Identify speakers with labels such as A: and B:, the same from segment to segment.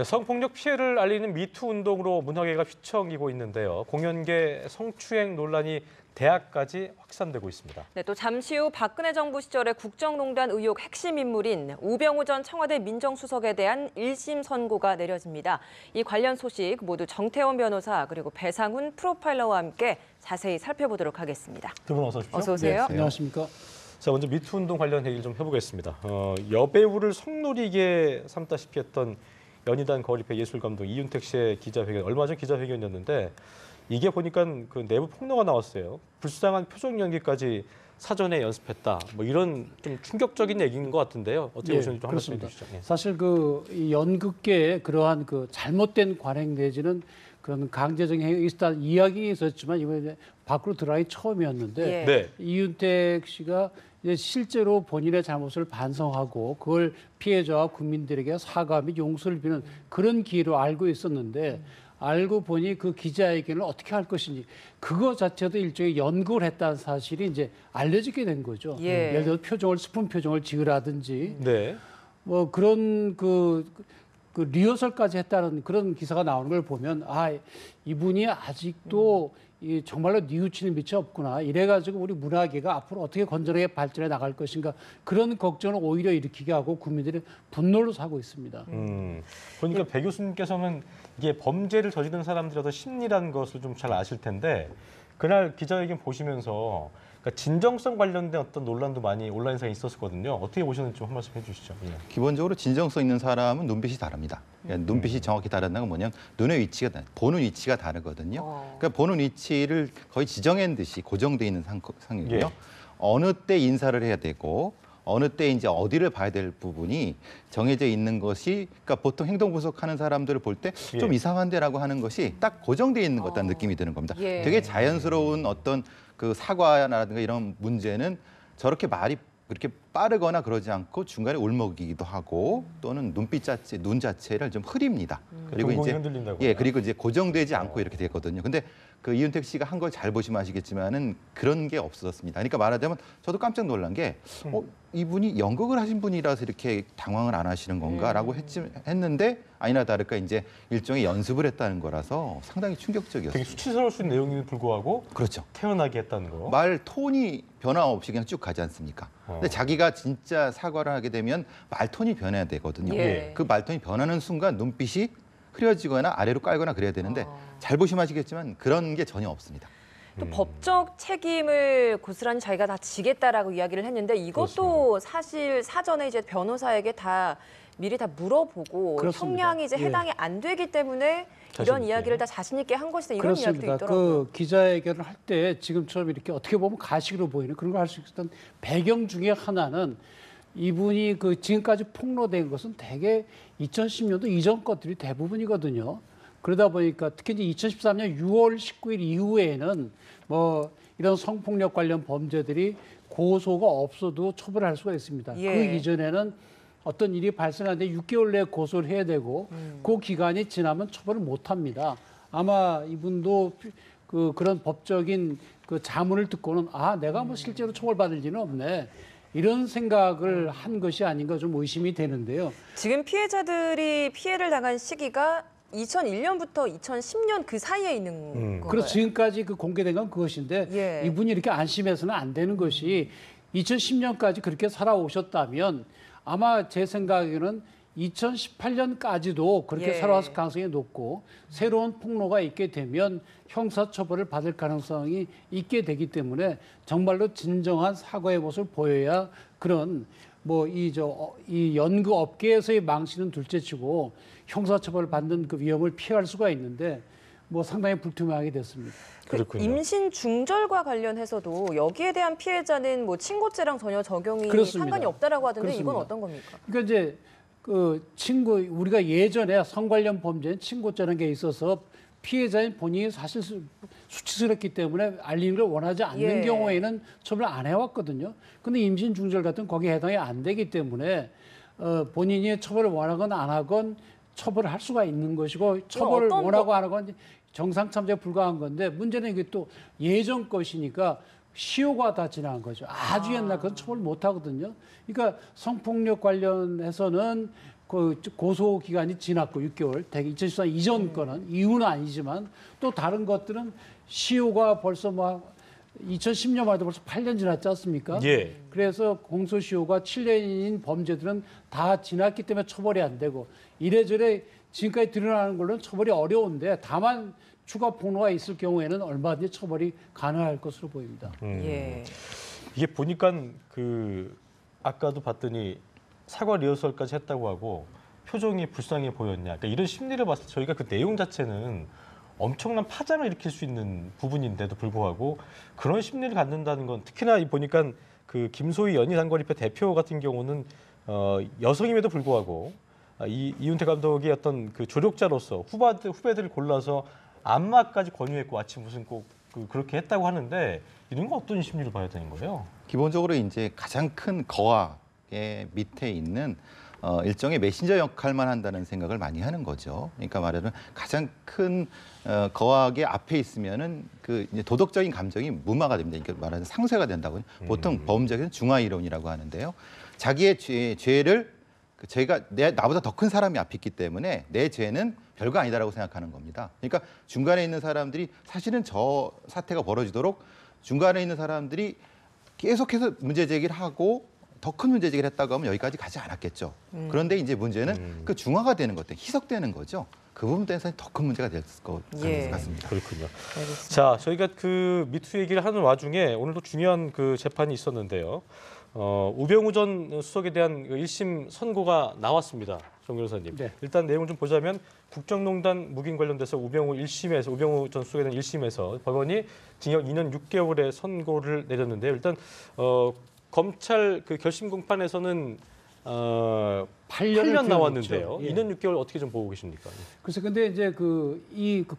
A: 네, 성폭력 피해를 알리는 미투 운동으로 문화계가 휘청이고 있는데요. 공연계 성추행 논란이 대학까지 확산되고 있습니다.
B: 네, 또 잠시 후 박근혜 정부 시절의 국정농단 의혹 핵심 인물인 우병우 전 청와대 민정수석에 대한 1심 선고가 내려집니다. 이 관련 소식 모두 정태원 변호사 그리고 배상훈 프로파일러와 함께 자세히 살펴보도록 하겠습니다.
A: 두 분 어서 오십시오.
B: 어서 오세요.
C: 네, 안녕하십니까.
A: 자, 먼저 미투 운동 관련 얘기를 좀 해보겠습니다. 여배우를 성노리게 삼다시피 했던 연희단 거리배 예술감독 이윤택 씨의 기자회견, 얼마 전 기자회견이었는데 이게 보니까 그 내부 폭로가 나왔어요. 불쌍한 표정 연기까지 사전에 연습했다. 뭐 이런 좀 충격적인 얘기인 것 같은데요. 어떻게 보시는지 좀 한 말씀 해주시죠. 예.
C: 사실 그 연극계의 그러한 그 잘못된 관행 내지는 그런 강제적인 행위가 있었다는 이야기 있었지만 이번에 밖으로 드러나기 처음이었는데
A: 네.
C: 이윤택 씨가 이제 실제로 본인의 잘못을 반성하고 그걸 피해자와 국민들에게 사과 및 용서를 비는 그런 기회로 알고 있었는데 알고 보니 그 기자회견을 어떻게 할 것인지 그거 자체도 일종의 연구를 했다는 사실이 이제 알려지게 된 거죠.
B: 예.
C: 예를 들어 스푼 표정을 지으라든지
A: 네.
C: 뭐 그런 그 리허설까지 했다는 그런 기사가 나오는 걸 보면 아 이분이 아직도 이 정말로 뉘우치는 빛이 없구나. 이래가지고 우리 문화계가 앞으로 어떻게 건전하게 발전해 나갈 것인가 그런 걱정을 오히려 일으키게 하고 국민들이 분노로 사고 있습니다.
A: 그러니까 배 교수님께서는 이게 범죄를 저지른 사람들의 어떤 심리라는 것을 좀 잘 아실 텐데 그날 기자회견 보시면서 그러니까 진정성 관련된 어떤 논란도 많이 온라인상에 있었거든요. 어떻게 보셨는지 좀 한 말씀 해주시죠. 예.
D: 기본적으로 진정성 있는 사람은 눈빛이 다릅니다. 그러니까 눈빛이 정확히 다르다는 건 뭐냐면 눈의 위치가 보는 위치가 다르거든요. 그러니까 보는 위치를 거의 지정한 듯이 고정돼 있는 상이고요.
A: 예.
D: 어느 때 인사를 해야 되고 어느 때 이제 어디를 봐야 될 부분이 정해져 있는 것이 그러니까 보통 행동 분석하는 사람들을 볼 때 좀
A: 예.
D: 이상한데라고 하는 것이 딱 고정돼 있는 것 같다는 느낌이 드는 겁니다.
B: 예.
D: 되게 자연스러운 어떤 그 사과라든가 이런 문제는 저렇게 말이 그렇게 빠르거나 그러지 않고 중간에 울먹이기도 하고 또는 눈빛 자체, 눈 자체를 좀 흐립니다. 그리고 이제
A: 흔들린다고요?
D: 그리고 이제 고정되지 않고 이렇게 되거든요. 근데 그 이윤택 씨가 한 걸 잘 보시면 아시겠지만은 그런 게 없었습니다. 그러니까 말하자면 저도 깜짝 놀란 게 이분이 연극을 하신 분이라서 이렇게 당황을 안 하시는 건가라고 했는데 아니나 다를까 이제 일종의 연습을 했다는 거라서 상당히 충격적이었어요.
A: 되게 수치스러울 수 있는 내용임에도 불구하고
D: 그렇죠.
A: 태어나게 했다는 거.
D: 말 톤이 변화 없이 그냥 쭉 가지 않습니까? 근데 자기가 진짜 사과를 하게 되면 말 톤이 변해야 되거든요.
B: 예.
D: 그 말 톤이 변하는 순간 눈빛이 흐려지거나 아래로 깔거나 그래야 되는데 잘 보시면 아시겠지만 그런 게 전혀 없습니다.
B: 또 법적 책임을 고스란히 자기가 다 지겠다라고 이야기를 했는데 이것도 사실 사전에 이제 변호사에게 다 미리 다 물어보고
C: 그렇습니다.
B: 형량이 이제
C: 예.
B: 해당이 안 되기 때문에 이런 이야기를 다 자신 있게 한 것이다 이런 이야기도
C: 그렇습니다.
B: 있더라고요.
C: 그 기자회견을 할 때 지금처럼 이렇게 어떻게 보면 가식으로 보이는 그런 걸 할 수 있었던 배경 중에 하나는 이분이 그 지금까지 폭로된 것은 대개 2010년도 이전 것들이 대부분이거든요. 그러다 보니까 특히 이제 2013년 6월 19일 이후에는 뭐 이런 성폭력 관련 범죄들이 고소가 없어도 처벌할 수가 있습니다.
B: 예.
C: 그 이전에는 어떤 일이 발생하는데 6개월 내에 고소를 해야 되고 그 기간이 지나면 처벌을 못 합니다. 아마 이분도 그런 법적인 그 자문을 듣고는 아, 내가 뭐 실제로 처벌받을 일은 없네. 이런 생각을 한 것이 아닌가 좀 의심이 되는데요.
B: 지금 피해자들이 피해를 당한 시기가 2001년부터 2010년 그 사이에 있는 건가요?
C: 그래서 지금까지 그 공개된 건 그것인데
B: 예.
C: 이분이 이렇게 안심해서는 안 되는 것이 2010년까지 그렇게 살아오셨다면 아마 제 생각에는 2018년까지도 그렇게
B: 예.
C: 살아왔을 가능성이 높고 새로운 폭로가 있게 되면 형사처벌을 받을 가능성이 있게 되기 때문에 정말로 진정한 사과의 모습을 보여야 그런 뭐 이 연극 업계에서의 망신은 둘째치고 형사처벌을 받는 그 위험을 피할 수가 있는데 뭐 상당히 불투명하게 됐습니다.
A: 그렇군요.
B: 임신 중절과 관련해서도 여기에 대한 피해자는 뭐 친고죄랑 전혀 적용이
C: 그렇습니다.
B: 상관이 없다라고 하던데
C: 그렇습니다.
B: 이건 어떤 겁니까?
C: 그러니까 이제 그 우리가 예전에 성 관련 범죄는 친고죄라는 게 있어서 피해자인 본인이 사실 수치스럽기 때문에 알리는 걸 원하지 않는
B: 예.
C: 경우에는 처벌을 안 해왔거든요. 근데 임신 중절 같은 거기에 해당이 안 되기 때문에 본인이 처벌을 원하건 안 하건 처벌을 할 수가 있는 것이고 처벌을 원하고 안 하건 정상 참작에 불과한 건데 문제는 이게 또 예전 것이니까 시효가 다 지난 거죠. 아주 옛날 그건 처벌 못 하거든요. 그러니까 성폭력 관련해서는 그 고소 기간이 지났고 6개월, 대개 2014년 이전 거는 이유는 아니지만 또 다른 것들은 시효가 벌써 막 2010년 말도 벌써 8년 지났지 않습니까?
A: 예.
C: 그래서 공소시효가 7년인 범죄들은 다 지났기 때문에 처벌이 안 되고 이래저래 지금까지 드러나는 걸로는 처벌이 어려운데 다만 추가 폭로가 있을 경우에는 얼마든지 처벌이 가능할 것으로 보입니다.
B: 예.
A: 이게 보니까 그 아까도 봤더니 사과 리허설까지 했다고 하고 표정이 불쌍해 보였냐. 그러니까 이런 심리를 봤을 때 저희가 그 내용 자체는 엄청난 파장을 일으킬 수 있는 부분인데도 불구하고 그런 심리를 갖는다는 건 특히나 보니까 그 김소희 연희단거리표 대표 같은 경우는 여성임에도 불구하고 이윤택 감독이 어떤 그 조력자로서 후배들을 골라서 안마까지 권유했고 아침 무슨 꼭 그렇게 했다고 하는데 이런 건 어떤 심리를 봐야 되는 거예요?
D: 기본적으로 이제 가장 큰 거학의 밑에 있는 일종의 메신저 역할만 한다는 생각을 많이 하는 거죠. 그러니까 말하자면 가장 큰 거학의 앞에 있으면은 그 이제 도덕적인 감정이 무마가 됩니다. 그러니까 말하자면 상쇄가 된다고요. 보통 범죄는 중화 이론이라고 하는데요. 자기의 죄를 죄가 나보다 더 큰 사람이 앞에 있기 때문에 내 죄는 별거 아니다라고 생각하는 겁니다. 그러니까 중간에 있는 사람들이 사실은 저 사태가 벌어지도록 중간에 있는 사람들이 계속해서 문제 제기를 하고 더 큰 문제 제기를 했다고 하면 여기까지 가지 않았겠죠. 그런데 이제 문제는 그 중화가 되는 것, 희석되는 거죠. 그 부분 때문에 더 큰 문제가 될 것 같습니다.
A: 그렇군요.
B: 알겠습니다.
A: 자, 저희가 그 미투 얘기를 하는 와중에 오늘도 중요한 그 재판이 있었는데요. 우병우 전 수석에 대한 그 1심 선고가 나왔습니다. 정 변호사님.
C: 네.
A: 일단 내용을 좀 보자면 국정농단 묵인 관련돼서 우병우 전 수석에 대한 1심에서 법원이 징역 2년 6개월의 선고를 내렸는데요. 일단 검찰 그 결심 공판에서는 8년 나왔는데요.
C: 예.
A: 2년 6개월 어떻게 좀 보고 계십니까?
C: 그래서 근데 이제 그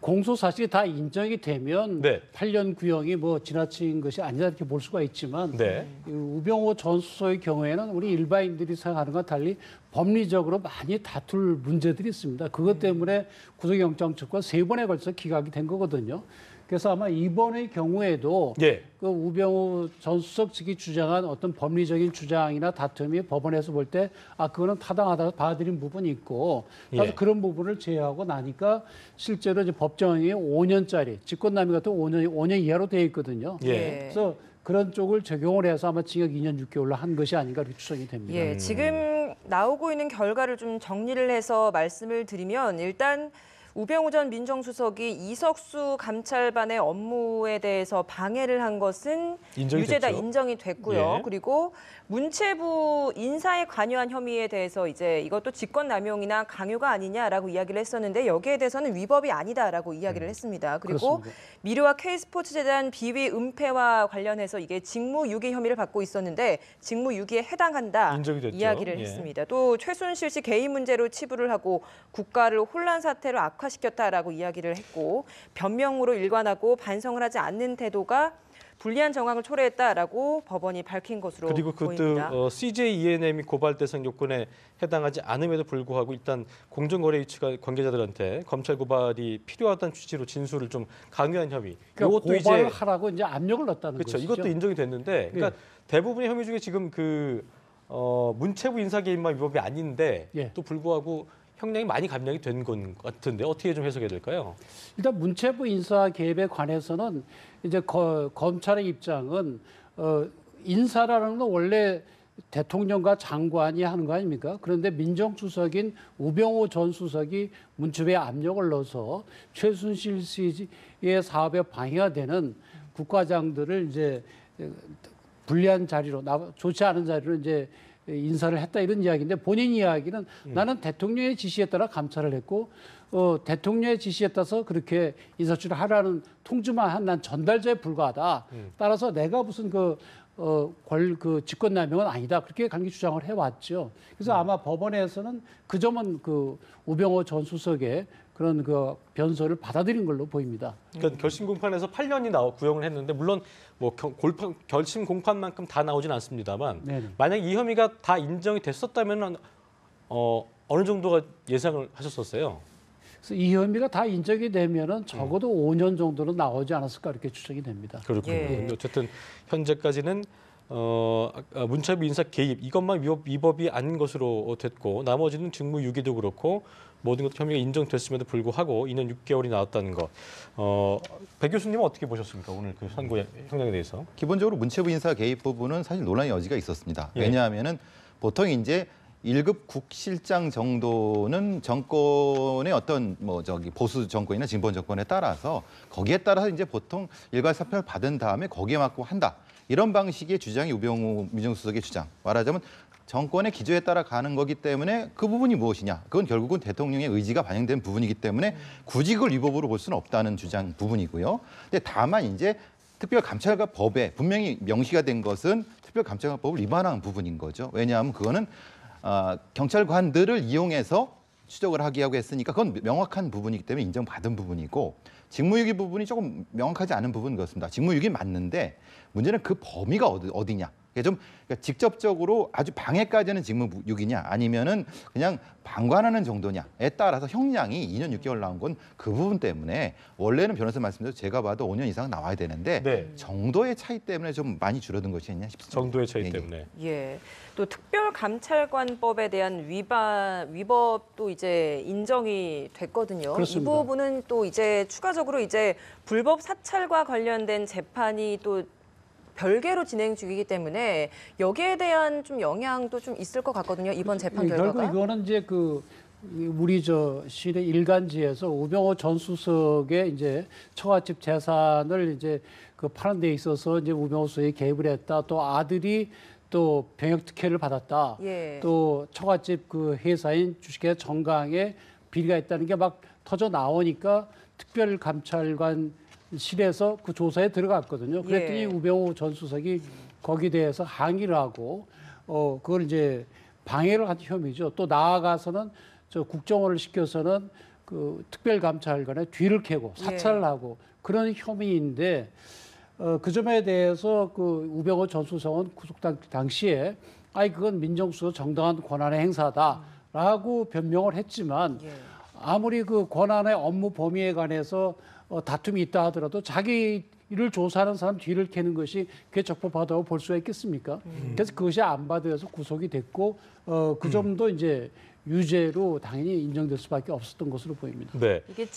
C: 공소 사실이 다 인정이 되면
A: 네.
C: 8년 구형이 뭐 지나친 것이 아니다 이렇게 볼 수가 있지만
A: 네.
C: 이 우병우 전 수석의 경우에는 우리 일반인들이 생각하는 것과 달리 법리적으로 많이 다툴 문제들이 있습니다. 그것 때문에 구속영장 청구가 3번에 걸쳐서 기각이 된 거거든요. 그래서 아마 이번의 경우에도
A: 예.
C: 그 우병우 전 수석 측이 주장한 어떤 법리적인 주장이나 다툼이 법원에서 볼 때 그거는 타당하다고 받아들인 부분이 있고 그래서
A: 예.
C: 그런 부분을 제외하고 나니까 실제로 이제 법정이 5년짜리 직권남용 같은 5년 이하로 되어 있거든요.
A: 예.
C: 그래서 그런 쪽을 적용을 해서 아마 징역 2년 6개월로 한 것이 아닌가 이렇게 추정이 됩니다.
B: 예, 지금 나오고 있는 결과를 좀 정리를 해서 말씀을 드리면 일단 우병우 전 민정수석이 이석수 감찰반의 업무에 대해서 방해를 한 것은 유죄다
A: 됐죠.
B: 인정이 됐고요.
A: 예.
B: 그리고 문체부 인사에 관여한 혐의에 대해서 이제 이것도 직권남용이나 강요가 아니냐라고 이야기를 했었는데 여기에 대해서는 위법이 아니다라고 이야기를 했습니다. 그리고
C: 그렇습니다.
B: 미르와 K스포츠재단 비위 은폐와 관련해서 이게 직무유기 혐의를 받고 있었는데 직무유기에 해당한다
A: 인정이 됐죠.
B: 이야기를
A: 예.
B: 했습니다. 또 최순실 씨 개인 문제로 치부를 하고 국가를 혼란 사태로 악화시켰다라고 이야기를 했고 변명으로 일관하고 반성을 하지 않는 태도가 불리한 정황을 초래했다라고 법원이 밝힌 것으로
A: 그리고
B: 보입니다.
A: CJ ENM이 고발 대상 요건에 해당하지 않음에도 불구하고 일단 공정거래 위치가 관계자들한테 검찰 고발이 필요하다는 취지로 진술을 좀 강요한 혐의.
C: 그러니까
A: 이것도
C: 고발을
A: 이제
C: 하라고 이제 압력을 넣었다는
A: 그렇죠.
C: 것이죠.
A: 이것도 인정이 됐는데, 그러니까 대부분의 혐의 중에 지금 문체부 인사 개입만 위법이 아닌데
C: 예.
A: 또 불구하고 형량이 많이 감량이 된 것 같은데 어떻게 좀 해석해야 될까요?
C: 일단 문체부 인사 개입에 관해서는 이제 검찰의 입장은 인사라는 건 원래 대통령과 장관이 하는 거 아닙니까? 그런데 민정수석인 우병우 전 수석이 문체부에 압력을 넣어서 최순실 씨의 사업에 방해가 되는 국과장들을 이제 불리한 자리로 좋지 않은 자리로 이제 인사를 했다 이런 이야기인데 본인 이야기는 나는 대통령의 지시에 따라 감찰을 했고 대통령의 지시에 따라서 그렇게 인사추를 하라는 통지만 한 난 전달자에 불과하다. 따라서 내가 무슨 그 직권남용은 아니다. 그렇게 강기 주장을 해왔죠. 그래서 아마 법원에서는 그 점은 그 우병우 전 수석의 그런 그 변소를 받아들인 걸로 보입니다.
A: 그러니까 결심 공판에서 8년이 구형을 했는데 물론 뭐 결심 공판만큼 다 나오진 않습니다만
C: 네네.
A: 만약 이 혐의가 다 인정이 됐었다면 어느 정도가 예상을 하셨었어요?
C: 그래서 이 혐의가 다 인정이 되면은 적어도 5년 정도는 나오지 않았을까 이렇게 추정이 됩니다.
A: 그렇군요.
B: 예.
A: 근데 어쨌든 현재까지는 문체부 인사 개입 이것만 위법이 아닌 것으로 됐고 나머지는 직무유기도 그렇고 모든 것 혐의가 인정됐음에도 불구하고 2년 6개월이 나왔다는 것. 백 교수님은 어떻게 보셨습니까? 오늘 그 선고 형량에 대해서.
D: 기본적으로 문체부 인사 개입 부분은 사실 논란의 여지가 있었습니다.
A: 예.
D: 왜냐하면은 보통 이제 1급 국실장 정도는 정권의 어떤 보수 정권이나 진보 정권에 따라서 거기에 따라서 이제 보통 일괄사표를 받은 다음에 거기에 맞고 한다. 이런 방식의 주장이 우병우 민정수석의 주장. 말하자면 정권의 기조에 따라 가는 거기 때문에 그 부분이 무엇이냐. 그건 결국은 대통령의 의지가 반영된 부분이기 때문에 굳이 그걸 위법으로 볼 수는 없다는 주장 부분이고요. 근데 다만 이제 특별감찰관 법에 분명히 명시가 된 것은 특별감찰관법을 위반한 부분인 거죠. 왜냐하면 그거는 경찰관들을 이용해서 추적을 하게 하고 했으니까 그건 명확한 부분이기 때문에 인정받은 부분이고 직무유기 부분이 조금 명확하지 않은 부분인 것 같습니다. 직무유기 맞는데 문제는 그 범위가 어디냐. 좀 그러니까 직접적으로 아주 방해까지는 직무유기냐 아니면은 그냥 방관하는 정도냐에 따라서 형량이 2년 6개월 나온 건 그 부분 때문에 원래는 변호사 말씀대로 제가 봐도 5년 이상 나와야 되는데
A: 네.
D: 정도의 차이 때문에 좀 많이 줄어든 것이 아니냐 싶습니다.
A: 정도의 차이
D: 예, 예.
A: 때문에.
B: 예. 또 특별감찰관법에 대한 위법도 이제 인정이 됐거든요.
C: 그렇습니다.
B: 이 부분은 또 이제 추가적으로 이제 불법 사찰과 관련된 재판이 또 별개로 진행 중이기 때문에 여기에 대한 좀 영향도 좀 있을 것 같거든요. 이번 재판 결과가.
C: 결국 이거는 이제 우리 시내 일간지에서 우병우 전 수석의 이제 처갓집 재산을 이제 파는 데 있어서 이제 우병우 수석이 개입을 했다. 또 아들이 또 병역 특혜를 받았다.
B: 예.
C: 또 처갓집 회사인 주식회사 정강에 비리가 있다는 게 막 터져 나오니까 특별감찰관실에서 그 조사에 들어갔거든요. 그랬더니
B: 예.
C: 우병우 전 수석이 거기에 대해서 항의를 하고 그걸 이제 방해를 한 혐의죠. 또 나아가서는 국정원을 시켜서는 그 특별감찰관의 뒤를 캐고 사찰을 하고 그런 혐의인데 그 점에 대해서 그 우병우 전 수석은 구속 당시에 그건 민정수석 정당한 권한의 행사다라고 변명을 했지만
B: 예.
C: 아무리 그 권한의 업무 범위에 관해서 다툼이 있다 하더라도 자기 일을 조사하는 사람 뒤를 캐는 것이 그게 적법하다고 볼 수가 있겠습니까? 그래서 그것이 안 받아서 구속이 됐고 그 점도 이제 유죄로 당연히 인정될 수밖에 없었던 것으로 보입니다.
A: 네.
B: 이게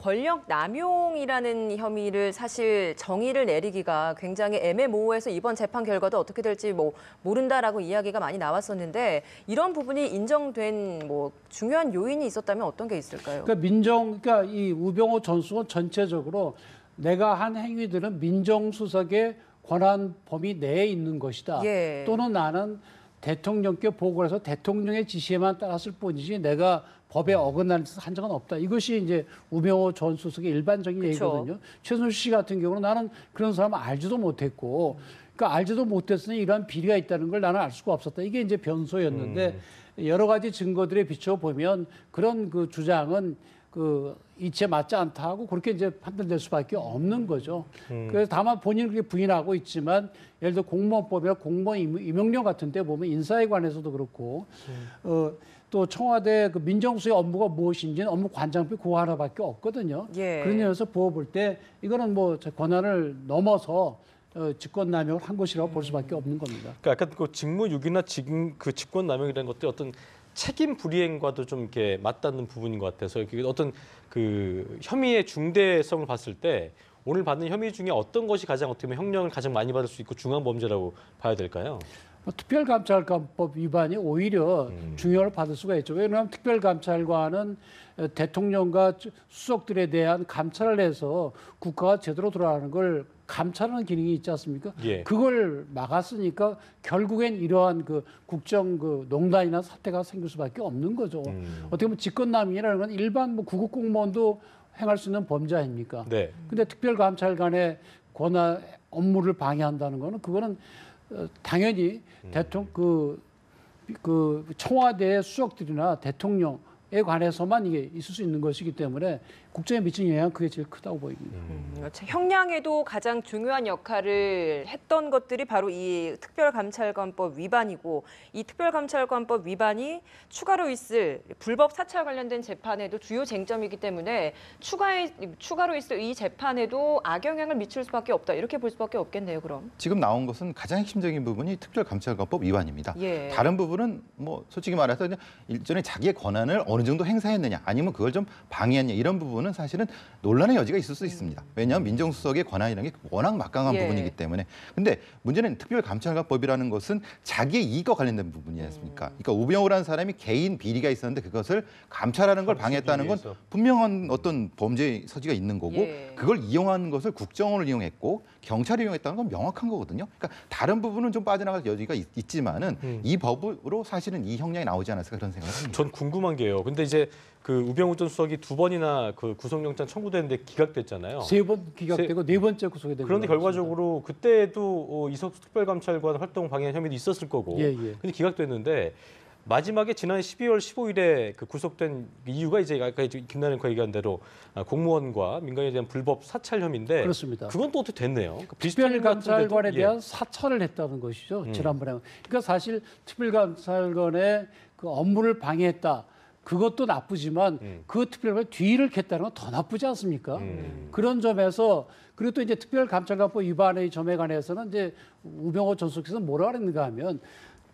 B: 권력 남용이라는 혐의를 사실 정의를 내리기가 굉장히 애매모호해서 이번 재판 결과도 어떻게 될지 모른다라고 이야기가 많이 나왔었는데 이런 부분이 인정된 중요한 요인이 있었다면 어떤 게 있을까요?
C: 그러니까 이 우병우 전 수석은 전체적으로 내가 한 행위들은 민정수석의 권한 범위 내에 있는 것이다.
B: 예.
C: 또는 나는 대통령께 보고를 해서 대통령의 지시에만 따랐을 뿐이지 내가 법에 어긋나는 짓을 한 적은 없다. 이것이 이제 우병우 전 수석의 일반적인
B: 그쵸.
C: 얘기거든요. 최순실 씨 같은 경우는 나는 그런 사람 알지도 못했고, 그러니까 알지도 못했으니 이러한 비리가 있다는 걸 나는 알 수가 없었다. 이게 이제 변소였는데 여러 가지 증거들에 비춰 보면 그런 그 주장은 이치에 맞지 않다 하고 그렇게 이제 판단될 수밖에 없는 거죠. 그래서 다만 본인은 그렇게 부인하고 있지만 예를 들어 공무원법이나 공무원 임용령 같은 데 보면 인사에 관해서도 그렇고 또 청와대 민정수의 업무가 무엇인지는 업무 관장표 그거 하나밖에 없거든요.
B: 예.
C: 그런 면에서 보아볼 때 이거는 권한을 넘어서 직권남용을 한 것이라고 볼 수밖에 없는 겁니다.
A: 그러니까 아까 그 직무유기나 그 직권남용이라는 것도 어떤 책임 불이행과도 좀 이렇게 맞닿는 부분인 것 같아서 어떤 그 혐의의 중대성을 봤을 때 오늘 받는 혐의 중에 어떤 것이 가장 어떻게 보면 형량을 가장 많이 받을 수 있고 중한 범죄라고 봐야 될까요?
C: 특별감찰관법 위반이 오히려 중형을 받을 수가 있죠. 왜냐하면 특별감찰관은 대통령과 수석들에 대한 감찰을 해서 국가가 제대로 돌아가는 걸 감찰하는 기능이 있지 않습니까?
A: 예.
C: 그걸 막았으니까 결국엔 이러한 국정 농단이나 사태가 생길 수밖에 없는 거죠. 어떻게 보면 직권남용이라는 건 일반 구급 공무원도 행할 수 있는 범죄 아닙니까?
A: 네.
C: 근데 특별감찰관의 권한 업무를 방해한다는 거는 그거는 당연히 청와대의 수석들이나 대통령 관해서만 이게 있을 수 있는 것이기 때문에 국정에 미치는 영향은 그게 제일 크다고 보입니다.
B: 형량에도 가장 중요한 역할을 했던 것들이 바로 이 특별감찰관법 위반이고 이 특별감찰관법 위반이 추가로 있을 불법 사찰 관련된 재판에도 주요 쟁점이기 때문에 추가로 있을 이 재판에도 악영향을 미칠 수밖에 없다. 이렇게 볼 수밖에 없겠네요. 그럼.
D: 지금 나온 것은 가장 핵심적인 부분이 특별감찰관법 위반입니다.
B: 예.
D: 다른 부분은 뭐 솔직히 말해서 그냥 일전에 자기의 권한을 어느 정도 행사했느냐 아니면 그걸 좀 방해했냐 이런 부분은 사실은 논란의 여지가 있을 수 있습니다. 왜냐하면 민정수석의 권한이라는 게 워낙 막강한
B: 예.
D: 부분이기 때문에. 근데 문제는 특별감찰관법이라는 것은 자기의 이익과 관련된 부분이지 않습니까? 그러니까 우병우라는 사람이 개인 비리가 있었는데 그것을 감찰하는 걸 방해했다는 건
A: 위해서.
D: 분명한 어떤 범죄 소지가 있는 거고
B: 예.
D: 그걸 이용한 것을 국정원을 이용했고 경찰이 이용했다는 건 명확한 거거든요. 그러니까 다른 부분은 좀 빠져나갈 여지가 있지만은 이 법으로 사실은 이 형량이 나오지 않았을까 그런 생각을 합니다.
A: 전 궁금한 게요. 근데 이제 그 우병우 전 수석이 2번이나 그 구속영장 청구됐는데 기각됐잖아요.
C: 3번 기각되고 4번째 구속이 된
A: 그런데
C: 걸로
A: 결과적으로 그때도 이석수 특별감찰관 활동 방해 혐의도 있었을 거고.
C: 예, 예.
A: 근데 기각됐는데 마지막에 지난 12월 15일에 그 구속된 이유가 이제 아까 김난영과 얘기한 대로 공무원과 민간에 대한 불법 사찰 혐의인데
C: 그렇습니다.
A: 그건 또 어떻게 됐네요. 그 비슷한
C: 특별감찰관에
A: 것 같은데도,
C: 대한 사찰을 했다는 것이죠. 지난번에. 그러니까 사실 특별감찰관의 그 업무를 방해했다. 그것도 나쁘지만 그 특별감찰 뒤를 캤다는 건 더 나쁘지 않습니까? 그런 점에서 그리고 또 이제 특별감찰관법 위반의 점에 관해서는 이제 우병우 전 수석께서 뭐라 그랬는가 하면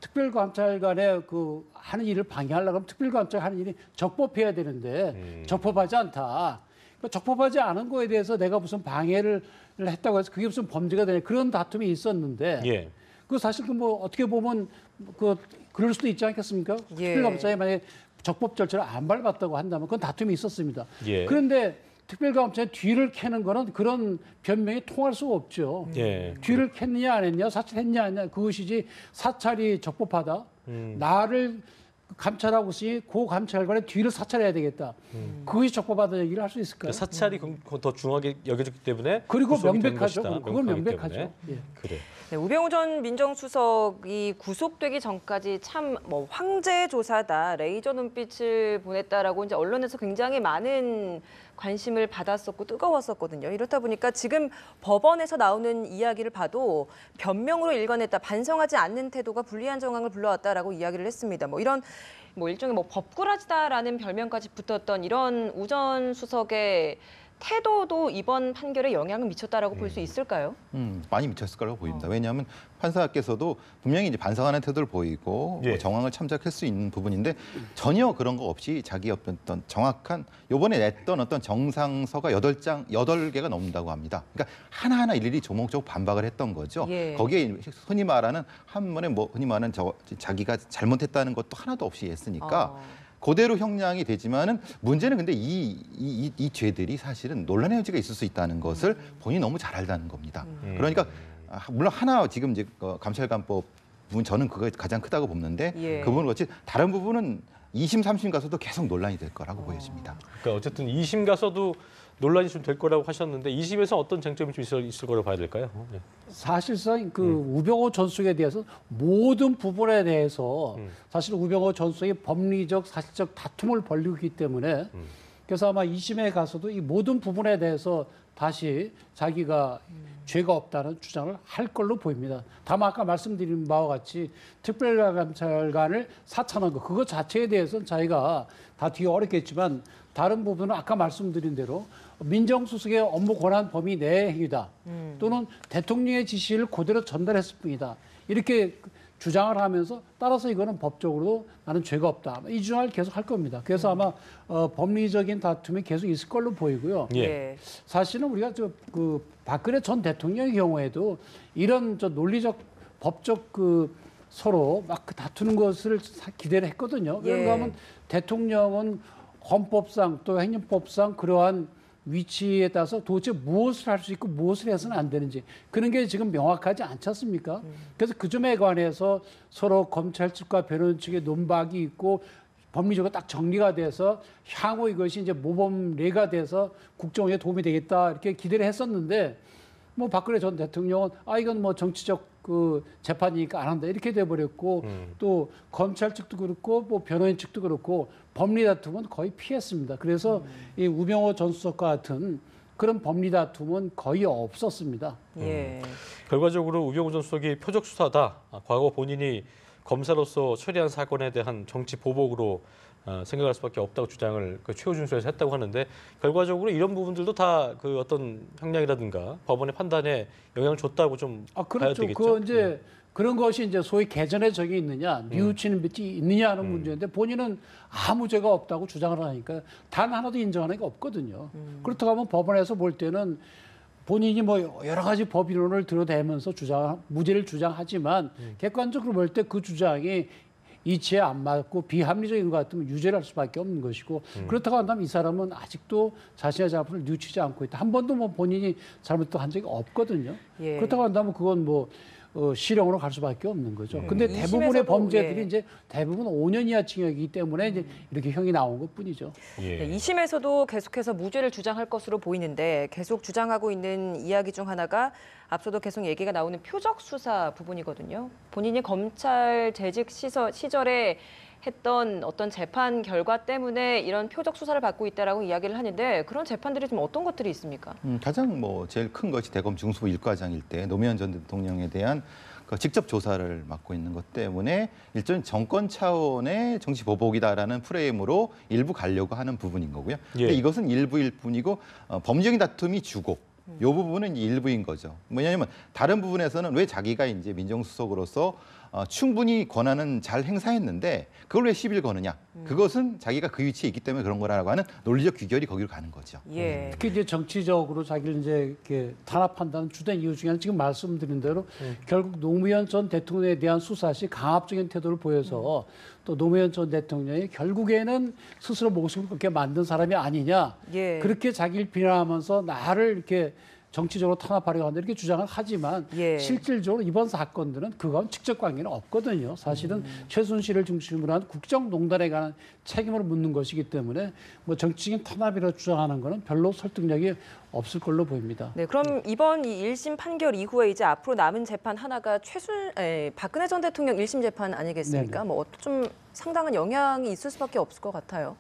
C: 특별감찰관의 그 하는 일을 방해하려고 하면 특별감찰 하는 일이 적법해야 되는데 적법하지 않다. 그러니까 적법하지 않은 거에 대해서 내가 무슨 방해를 했다고 해서 그게 무슨 범죄가 되냐 그런 다툼이 있었는데
A: 예.
C: 그 사실 그 뭐 어떻게 보면 그럴 수도 있지 않겠습니까?
B: 예.
C: 특별감찰이 만약에 적법 절차를 안 밟았다고 한다면 그건 다툼이 있었습니다.
A: 예.
C: 그런데 특별감찰의 뒤를 캐는 거는 그런 변명이 통할 수가 없죠.
A: 예.
C: 뒤를 캤느냐 안 했냐, 사찰했냐 안 했냐 그것이지 사찰이 적법하다. 나를 감찰하고 있으니 그 감찰관의 뒤를 사찰해야 되겠다. 그것이 적법하다는 얘기를 할 수 있을까요?
A: 사찰이 더 중하게 여겨졌기 때문에
C: 그리고
A: 구속이 된
C: 명백하죠.
A: 것이다.
C: 그건
A: 명확하기
C: 명백하죠.
A: 때문에.
C: 예.
A: 그래.
B: 네, 우병우 전 민정수석이 구속되기 전까지 참 뭐 황제 조사다, 레이저 눈빛을 보냈다라고 이제 언론에서 굉장히 많은 관심을 받았었고 뜨거웠었거든요. 이렇다 보니까 지금 법원에서 나오는 이야기를 봐도 변명으로 일관했다, 반성하지 않는 태도가 불리한 정황을 불러왔다라고 이야기를 했습니다. 뭐 이런 뭐 일종의 뭐 법꾸라지다라는 별명까지 붙었던 이런 우 전 수석의 태도도 이번 판결에 영향을 미쳤다라고 볼 수 있을까요?
D: 많이 미쳤을 거라고 보입니다. 왜냐하면 판사께서도 분명히 이제 반성하는 태도를 보이고
A: 예.
D: 정황을 참작할 수 있는 부분인데 전혀 그런 거 없이 자기 어떤 정확한 요번에 냈던 어떤 정상서가 8개가 넘는다고 합니다. 그러니까 하나하나 일일이 조목조목 반박을 했던 거죠.
B: 예.
D: 거기에 흔히 말하는 한 번에 뭐 흔히 말하는 자기가 잘못했다는 것도 하나도 없이 했으니까 그대로 형량이 되지만은 문제는 근데 이 죄들이 사실은 논란의 여지가 있을 수 있다는 것을 본인이 너무 잘 알다는 겁니다. 그러니까 물론 하나 지금 이제 감찰관법 부분 저는 그거 가장 크다고 보는데
B: 예.
D: 그 부분을 같이 다른 부분은 2심, 3심 가서도 계속 논란이 될 거라고 보여집니다.
A: 그러니까 어쨌든 2심 가서도 논란이 좀 될 거라고 하셨는데 2심에서 어떤 쟁점이 좀 있을 거라고 봐야 될까요? 네.
C: 사실상 그 우병우 전 수석에 대해서 모든 부분에 대해서 사실 우병우 전 수석이 법리적, 사실적 다툼을 벌이고 있기 때문에 그래서 아마 2심에 가서도 이 모든 부분에 대해서 다시 자기가 죄가 없다는 주장을 할 걸로 보입니다. 다만 아까 말씀드린 바와 같이 특별감찰관을 사찰한 거 그거 자체에 대해서는 자기가 다 뒤에 어렵겠지만 다른 부분은 아까 말씀드린 대로 민정수석의 업무 권한 범위 내의 행위다. 또는 대통령의 지시를 그대로 전달했을 뿐이다. 이렇게 주장을 하면서 따라서 이거는 법적으로도 나는 죄가 없다. 이 주장을 계속 할 겁니다. 그래서 아마 법리적인 다툼이 계속 있을 걸로 보이고요.
A: 예.
C: 사실은 우리가 그 박근혜 전 대통령의 경우에도 이런 논리적 법적 서로 막 다투는 것을 기대를 했거든요. 그런가 하면 대통령은 헌법상 또 행정법상 그러한 위치에 따라서 도대체 무엇을 할 수 있고 무엇을 해서는 안 되는지 그런 게 지금 명확하지 않지 않습니까? 그래서 그 점에 관해서 서로 검찰 측과 변호인 측의 논박이 있고 법리적으로 딱 정리가 돼서 향후 이것이 이제 모범례가 돼서 국정에 도움이 되겠다 이렇게 기대를 했었는데 뭐 박근혜 전 대통령은 이건 뭐 정치적 그 재판이니까 안 한다 이렇게 돼버렸고 또 검찰 측도 그렇고 뭐 변호인 측도 그렇고 법리 다툼은 거의 피했습니다. 그래서 이 우병호 전 수석과 같은 그런 법리 다툼은 거의 없었습니다.
B: 예.
A: 결과적으로 우병우 전 수석이 표적 수사다. 과거 본인이 검사로서 처리한 사건에 대한 정치 보복으로 생각할 수밖에 없다고 주장을 그 최우준수에서 했다고 하는데 결과적으로 이런 부분들도 다 그 어떤 형량이라든가 법원의 판단에 영향을 줬다고 좀 봐야
C: 그렇죠.
A: 되겠죠.
C: 그 이제 그런 것이 이제 소위 개전의 적이 있느냐, 뉘우치는 빛이 있느냐 하는 문제인데 본인은 아무 죄가 없다고 주장을 하니까 단 하나도 인정하는 게 없거든요. 그렇다고 하면 법원에서 볼 때는 본인이 뭐 여러 가지 법이론을 들어대면서 무죄를 주장하지만 객관적으로 볼 때 그 주장이 이치에 안 맞고 비합리적인 것 같으면 유죄를 할 수밖에 없는 것이고 그렇다고 한다면 이 사람은 아직도 자신의 잘못을 뉘우치지 않고 있다. 한 번도 뭐 본인이 잘못한 적이 없거든요.
B: 예.
C: 그렇다고 한다면 그건 뭐 실형으로 갈 수밖에 없는 거죠. 근데
B: 이
C: 대부분의
B: 심에서도,
C: 범죄들이
B: 예.
C: 이제 대부분 5년 이하 징역이기 때문에 이제 이렇게 형이 나온 것뿐이죠.
A: 예.
B: 네, 2심에서도 계속해서 무죄를 주장할 것으로 보이는데 계속 주장하고 있는 이야기 중 하나가 앞서도 계속 얘기가 나오는 표적 수사 부분이거든요. 본인이 검찰 재직 시절에 했던 어떤 재판 결과 때문에 이런 표적 수사를 받고 있다라고 이야기를 하는데 그런 재판들이 좀 어떤 것들이 있습니까?
D: 가장 뭐 제일 큰 것이 대검 중수부 1과장일 때 노무현 전 대통령에 대한 그 직접 조사를 맡고 있는 것 때문에 일종의 정권 차원의 정치 보복이다라는 프레임으로 일부 가려고 하는 부분인 거고요. 근데
A: 예.
D: 이것은 일부일 뿐이고 법리적인 다툼이 주고 이 부분은 일부인 거죠. 뭐냐면 다른 부분에서는 왜 자기가 이제 민정수석으로서 충분히 권한은 잘 행사했는데 그걸 왜 시비를 거느냐? 그것은 자기가 그 위치에 있기 때문에 그런 거라고 하는 논리적 귀결이 거기로 가는 거죠.
B: 예.
C: 특히 이제 정치적으로 자기를 이제 이렇게 탄압한다는 주된 이유 중에 하나는 지금 말씀드린 대로 결국 노무현 전 대통령에 대한 수사 시 강압적인 태도를 보여서 또 노무현 전 대통령이 결국에는 스스로 목숨을 끊게 만든 사람이 아니냐.
B: 예.
C: 그렇게 자기를 비난하면서 나를 이렇게 정치적으로 탄압하려고 한다 이렇게 주장을 하지만
B: 예.
C: 실질적으로 이번 사건들은 그건 직접 관계는 없거든요. 사실은 최순실을 중심으로 한 국정농단에 관한 책임을 묻는 것이기 때문에 뭐 정치적인 탄압이라고 주장하는 것은 별로 설득력이 없을 걸로 보입니다.
B: 네, 그럼 이번 이 1심 판결 이후에 이제 앞으로 남은 재판 하나가 박근혜 전 대통령 1심 재판 아니겠습니까?
C: 네네.
B: 뭐 좀 상당한 영향이 있을 수밖에 없을 것 같아요.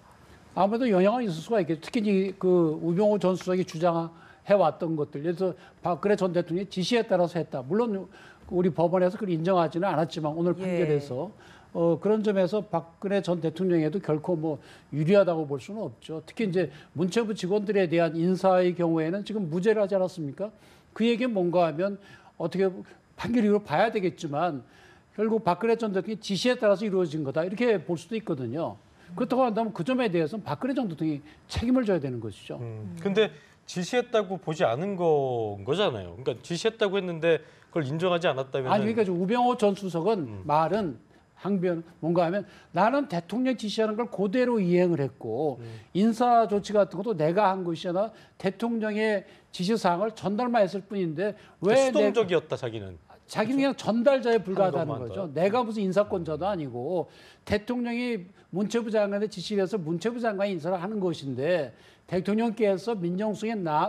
C: 아무래도 영향은 있을 수가 있겠죠. 특히 그 우병우 전 수석이 주장해왔던 것들, 예를 들어서 박근혜 전 대통령의 지시에 따라서 했다. 물론 우리 법원에서 그걸 인정하지는 않았지만 오늘
B: 예.
C: 판결에서 그런 점에서 박근혜 전 대통령에도 결코 뭐 유리하다고 볼 수는 없죠. 특히 이제 문체부 직원들에 대한 인사의 경우에는 지금 무죄를 하지 않았습니까? 그 얘기는 뭔가 하면 어떻게 판결 이후로 봐야 되겠지만 결국 박근혜 전 대통령의 지시에 따라서 이루어진 거다 이렇게 볼 수도 있거든요. 그렇다고 한다면 그 점에 대해서는 박근혜 전 대통령이 책임을 져야 되는 것이죠.
A: 근데 지시했다고 보지 않은 거잖아요. 그러니까 지시했다고 했는데 그걸 인정하지 않았다면
C: 아니 그러니까 우병호 전 수석은 말은 항변 뭔가 하면 나는 대통령 지시하는 걸 그대로 이행을 했고 인사 조치 같은 것도 내가 한 것이나 대통령의 지시 사항을 전달만 했을 뿐인데 왜
A: 수동적이었다 자기는.
C: 자기는 그냥 전달자에 불과하다는
A: 한동안
C: 거죠.
A: 더.
C: 내가 무슨 인사권자도 아니고 대통령이 문체부 장관의 지시를 해서 문체부 장관이 인사를 하는 것인데 대통령께서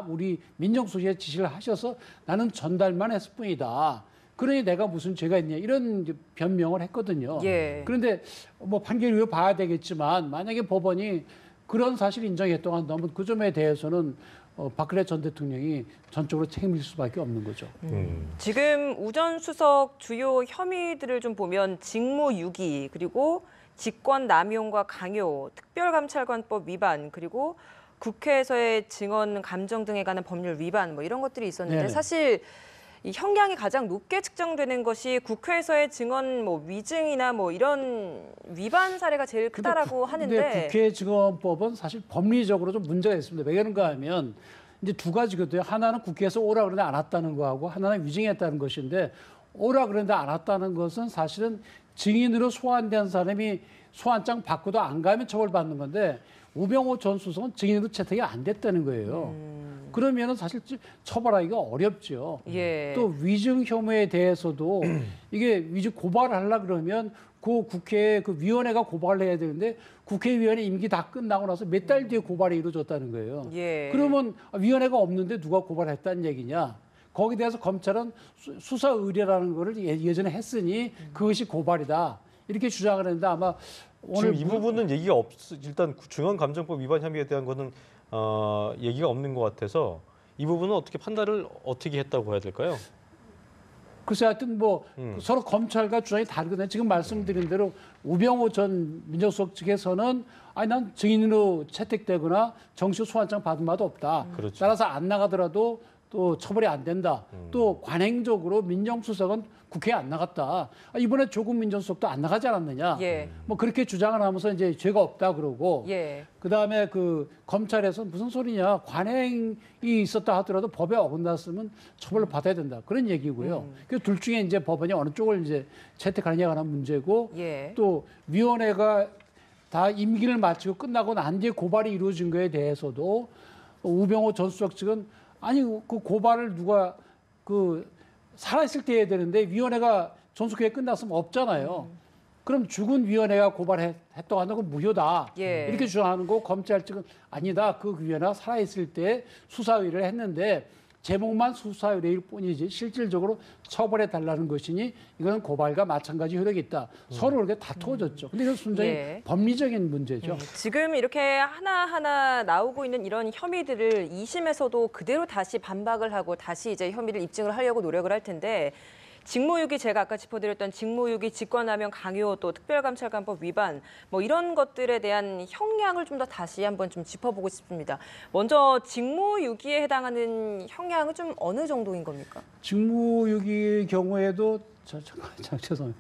C: 우리 민정수석에 지시를 하셔서 나는 전달만 했을 뿐이다. 그러니 내가 무슨 죄가 있냐 이런 변명을 했거든요.
B: 예.
C: 그런데 뭐 판결 이후 봐야 되겠지만 만약에 법원이 그런 사실을 인정했다고 한다면 그 점에 대해서는 박근혜 전 대통령이 전적으로 책임질 수밖에 없는 거죠.
B: 지금 우 전 수석 주요 혐의들을 좀 보면 직무유기 그리고 직권남용과 강요, 특별감찰관법 위반 그리고 국회에서의 증언 감정 등에 관한 법률 위반 뭐 이런 것들이 있었는데
C: 네네.
B: 사실 이 형량이 가장 높게 측정되는 것이 국회에서의 증언 뭐 위증이나 뭐 이런 위반 사례가 제일 크다라고 하는데
C: 근데 국회 증언법은 사실 법리적으로 좀 문제가 있습니다. 왜 그런가 하면 이제 두 가지거든요. 하나는 국회에서 오라 그러는데 안 왔다는 거하고 하나는 위증했다는 것인데 오라 그러는데 안 왔다는 것은 사실은 증인으로 소환된 사람이 소환장 받고도 안 가면 처벌받는 건데 우병호 전 수석은 증인으로 채택이 안 됐다는 거예요. 그러면은 사실 처벌하기가 어렵죠.
B: 예.
C: 또 위증 혐의에 대해서도 이게 위증 고발을 하려 그러면 그 국회 그 위원회가 고발을 해야 되는데 국회의원의 임기 다 끝나고 나서 몇 달 뒤에 고발이 이루어졌다는 거예요.
B: 예.
C: 그러면 위원회가 없는데 누가 고발했다는 얘기냐? 거기에 대해서 검찰은 수사 의뢰라는 거를 예전에 했으니 그것이 고발이다. 이렇게 주장을 했는데 아마 오늘
A: 지금 이 부분은 얘기가 일단 중앙감정법 위반 혐의에 대한 거는 얘기가 없는 것 같아서 이 부분은 어떻게 판단을 어떻게 했다고 해야 될까요?
C: 글쎄 하여튼 뭐 서로 검찰과 주장이 다르거든요. 지금 말씀드린 대로 우병우 전 민정수석 측에서는 아니 난 증인으로 채택되거나 정식 소환장 받은 바도 없다.
A: 그렇죠.
C: 따라서 안 나가더라도 또 처벌이 안 된다. 또 관행적으로 민정수석은 국회에 안 나갔다. 이번에 조국 민정수석도 안 나가지 않았느냐.
B: 예.
C: 뭐 그렇게 주장을 하면서 이제 죄가 없다 그러고
B: 예.
C: 그다음에 그 검찰에서 무슨 소리냐 관행이 있었다 하더라도 법에 어긋났으면 처벌을 받아야 된다 그런 얘기고요. 그 둘 중에 이제 법원이 어느 쪽을 이제 채택하느냐가 하는 문제고
B: 예.
C: 또 위원회가 다 임기를 마치고 끝나고 난 뒤에 고발이 이루어진 거에 대해서도 우병우 전 수석 측은 아니 그 고발을 누가 그 살아있을 때 해야 되는데 위원회가 전속회에 끝났으면 없잖아요. 그럼 죽은 위원회가 고발했다고 하는 건 무효다.
B: 예.
C: 이렇게 주장하는 거 검찰 측은 아니다. 그 위원회가 살아있을 때 수사의뢰를 했는데 제목만 수사의뢰일 뿐이지 실질적으로 처벌해달라는 것이니 이거는 고발과 마찬가지 효력이 있다. 서로 그렇게 다투어졌죠. 근데 이건 순전히
B: 예.
C: 법리적인 문제죠.
B: 지금 이렇게 하나하나 나오고 있는 이런 혐의들을 2심에서도 그대로 다시 반박을 하고 다시 이제 혐의를 입증을 하려고 노력을 할 텐데 직무유기 제가 아까 짚어드렸던 직무유기, 직권남용 강요, 또 특별감찰관법 위반 뭐 이런 것들에 대한 형량을 좀 더 다시 한번 좀 짚어보고 싶습니다. 먼저 직무유기에 해당하는 형량은 좀 어느 정도인 겁니까?
C: 직무유기 경우에도 죄송합니다.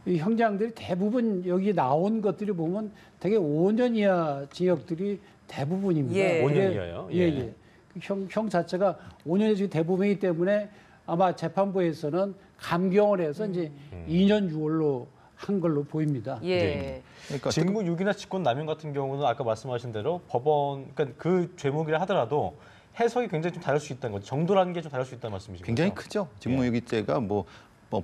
C: 이 형량들이 대부분 여기 나온 것들이 보면 되게 5년 이하 징역들이 대부분입니다.
B: 예.
A: 5년 이하요?
C: 예, 예. 형 자체가 5년이 지금 대부분이기 때문에 아마 재판부에서는 감경을 해서 이제 2년 6월로 한 걸로 보입니다.
B: 예.
A: 네.
D: 그러니까
A: 직무유기나 직권남용 같은 경우는 아까 말씀하신 대로 법원, 그러니까 그 죄목이라 하더라도 해석이 굉장히 좀 다를 수 있다는 거죠. 정도라는 게 좀 다를 수 있다는 말씀이시죠?
D: 굉장히 크죠. 직무유기죄가 뭐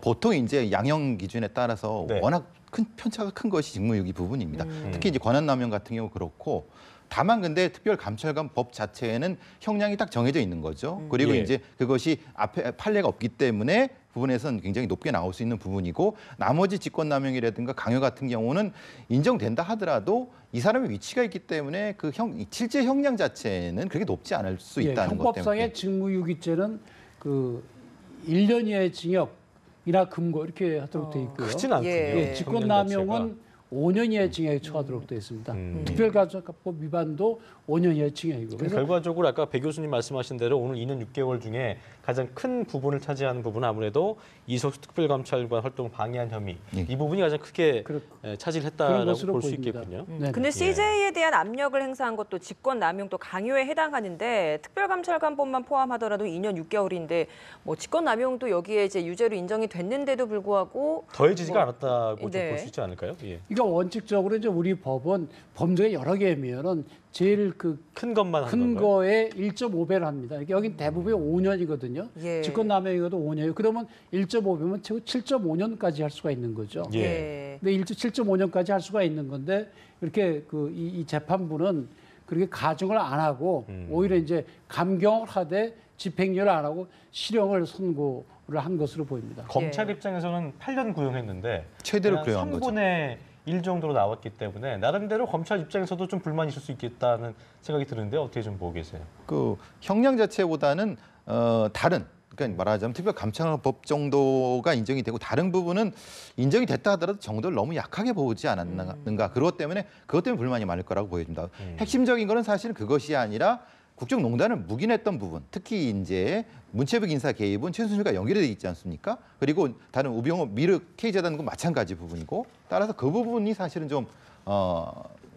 D: 보통 이제 양형 기준에 따라서
A: 네.
D: 워낙 큰 편차가 큰 것이 직무유기 부분입니다. 특히 이제 권한남용 같은 경우 그렇고 다만 근데 특별감찰관 법 자체에는 형량이 딱 정해져 있는 거죠. 그리고
A: 예.
D: 이제 그것이 앞에 판례가 없기 때문에 부분에서는 굉장히 높게 나올 수 있는 부분이고 나머지 직권남용이라든가 강요 같은 경우는 인정된다 하더라도 이 사람의 위치가 있기 때문에 그 실제 형량 자체는 그렇게 높지 않을 수 있다는 것 때문에.
C: 형법상의 직무유기죄는 그 1년 이하의 징역이나 금고 이렇게 하도록 돼 있고요.
A: 크진 않군요.
B: 예.
C: 예, 직권남용은 5년 이하의 징역에 처하도록 되어 있습니다. 특별감찰법 위반도 5년 이하의 징역이고. 그래서
A: 결과적으로 아까 배 교수님 말씀하신 대로 오늘 2년 6개월 중에 가장 큰 부분을 차지하는 부분은 아무래도 이석수 특별감찰관 활동을 방해한 혐의
D: 예.
A: 이 부분이 가장 크게 차지를
C: 그런
A: 했다라고
C: 것으로
A: 볼 수
C: 보입니다.
A: 있겠군요.
C: 네.
B: 근데 CJ에 대한 압력을 행사한 것도 직권남용 또 강요에 해당하는데 특별감찰관법만 포함하더라도 2년 6개월인데 뭐 직권남용도 여기에 이제 유죄로 인정이 됐는데도 불구하고
A: 더해지지가
B: 뭐,
A: 않았다고 좀
B: 네.
A: 볼 수 있지 않을까요? 예.
C: 이거 원칙적으로 이제 우리 법은 범죄가 여러 개면은 제일 그
A: 큰 것만 한
C: 큰
A: 건가요?
C: 거에 1.5배를 합니다. 여긴 대부분 5년이거든요.
B: 예.
C: 직권남용이어도 5년이에요. 그러면 1.5배면 최고 7.5년까지 할 수가 있는 거죠.
A: 예.
B: 예.
C: 근데 7.5년까지 할 수가 있는 건데 이렇게 이 재판부는 그렇게 가중을 안 하고 오히려 이제 감경을 하되 집행유예를 안 하고 실형을 선고를 한 것으로 보입니다.
A: 검찰
B: 예.
A: 입장에서는 8년 구형했는데
D: 최대로 구형한 거죠.
A: 3분의 1 정도로 나왔기 때문에 나름대로 검찰 입장에서도 좀 불만이 있을 수 있겠다는 생각이 드는데 어떻게 좀 보고 계세요?
D: 그 형량 자체보다는 다른 그러니까 말하자면 특별감찰법 정도가 인정이 되고 다른 부분은 인정이 됐다 하더라도 정도를 너무 약하게 보지 않았는가 그것 때문에 불만이 많을 거라고 보여집니다. 핵심적인 거는 사실은 그것이 아니라 국정농단을 묵인했던 부분, 특히 이제 문체부 인사 개입은 최순실과 연결되어 있지 않습니까? 그리고 다른 우병우 미르 K재단과 마찬가지 부분이고 따라서 그 부분이 사실은 좀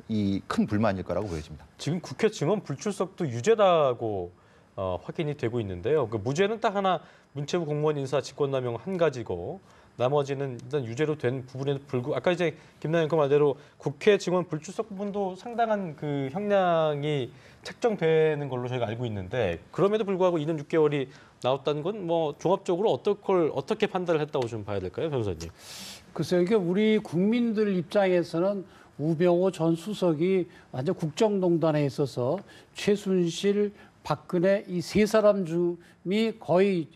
D: 이 큰 불만일 거라고 보여집니다.
A: 지금 국회 증언 불출석도 유죄라고 확인이 되고 있는데요. 그 무죄는 딱 하나 문체부 공무원 인사 직권남용 한 가지고 나머지는 일단 유죄로 된 부분에도 불구하고 아까 이제 김남현 그 말대로 국회 증언 불출석 부분도 상당한 그 형량이 책정되는 걸로 저희가 알고 있는데 그럼에도 불구하고 2년 6개월이 나왔다는 건 뭐 종합적으로 어떻게 판단을 했다고 좀 봐야 될까요, 변호사님?
C: 글쎄요, 이게 우리 국민들 입장에서는 우병우 전 수석이 완전 국정농단에 있어서 최순실 박근혜 이 세 사람 중이 거의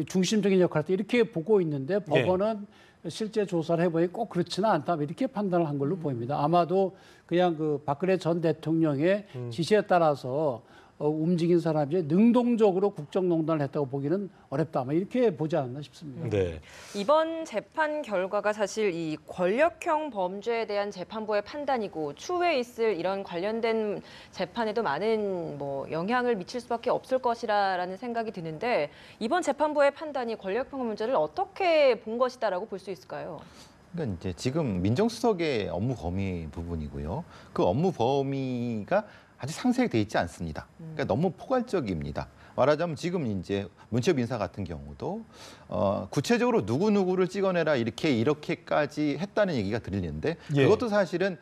C: 중심적인 역할을 했다 이렇게 보고 있는데 법원은 실제 조사를 해보니 꼭 그렇지는 않다 이렇게 판단을 한 걸로 보입니다. 아마도 그냥 그 박근혜 전 대통령의 지시에 따라서 움직인 사람이 능동적으로 국정농단을 했다고 보기는 어렵다. 아마 이렇게 보지 않았나 싶습니다.
A: 네.
B: 이번 재판 결과가 사실 이 권력형 범죄에 대한 재판부의 판단이고 추후에 있을 이런 관련된 재판에도 많은 영향을 미칠 수밖에 없을 것이라는 생각이 드는데 이번 재판부의 판단이 권력형 문제를 어떻게 본 것이다라고 볼 수 있을까요?
D: 그러니까 이제 지금 민정수석의 업무 범위 부분이고요. 그 업무 범위가 아주 상세하게 돼 있지 않습니다. 그러니까 너무 포괄적입니다. 말하자면 지금 이제 문체부 인사 같은 경우도 구체적으로 누구누구를 찍어내라 이렇게까지 했다는 얘기가 들리는데 그것도 사실은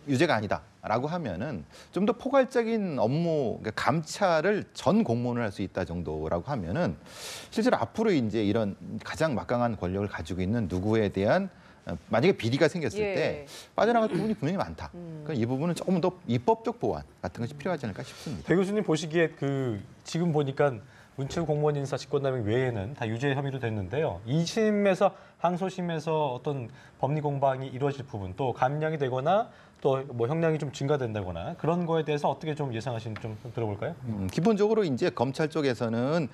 D: 유죄가 아니다라고 하면은 좀 더 포괄적인 업무 그러니까 감찰을 전 공무원을 할 수 있다 정도라고 하면은 실제로 앞으로 이제 이런 가장 막강한 권력을 가지고 있는 누구에 대한 만약에 비리가 생겼을 때 빠져나갈 부분이 분명히 많다. 그러니까 이 부분은 조금 더 입법적 보완 같은 것이 필요하지 않을까 싶습니다.
A: 배 교수님 보시기에 지금 보니까 문체부 공무원 인사 직권남용 외에는 다 유죄 혐의로 됐는데요. 2심에서 항소심에서 어떤 법리 공방이 이루어질 부분 또 감량이 되거나 또 뭐 형량이 좀 증가된다거나 그런 거에 대해서 어떻게 좀 예상하시는지 좀 들어볼까요?
D: 기본적으로 이제 검찰 쪽에서는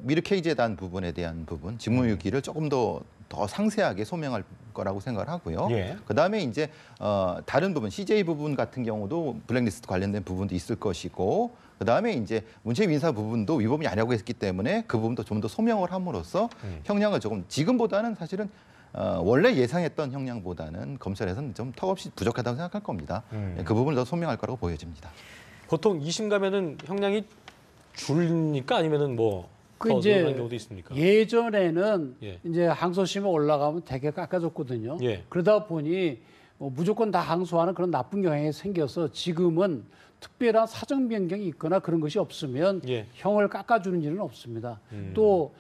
D: 미르케이 재단 부분에 대한 부분, 직무유기를 조금 더 상세하게 소명할 거라고 생각을 하고요. 그다음에 이제 다른 부분, CJ 부분 같은 경우도 블랙리스트 관련된 부분도 있을 것이고 그다음에 이제 문체부 인사 부분도 위법이 아니라고 했기 때문에 그 부분도 좀 더 소명을 함으로써 형량을 조금 지금보다는 사실은 원래 예상했던 형량보다는 검찰에서는 좀 턱없이 부족하다고 생각할 겁니다. 그 부분을 더 소명할 거라고 보여집니다.
A: 보통 2심 가면은 형량이 줄니까 아니면은 더 늘어나는 경우도 있습니까?
C: 예전에는 이제 항소심에 올라가면 되게 깎아줬거든요. 그러다 보니 무조건 다 항소하는 그런 나쁜 경향이 생겨서 지금은 특별한 사정 변경이 있거나 그런 것이 없으면 형을 깎아주는 일은 없습니다. 또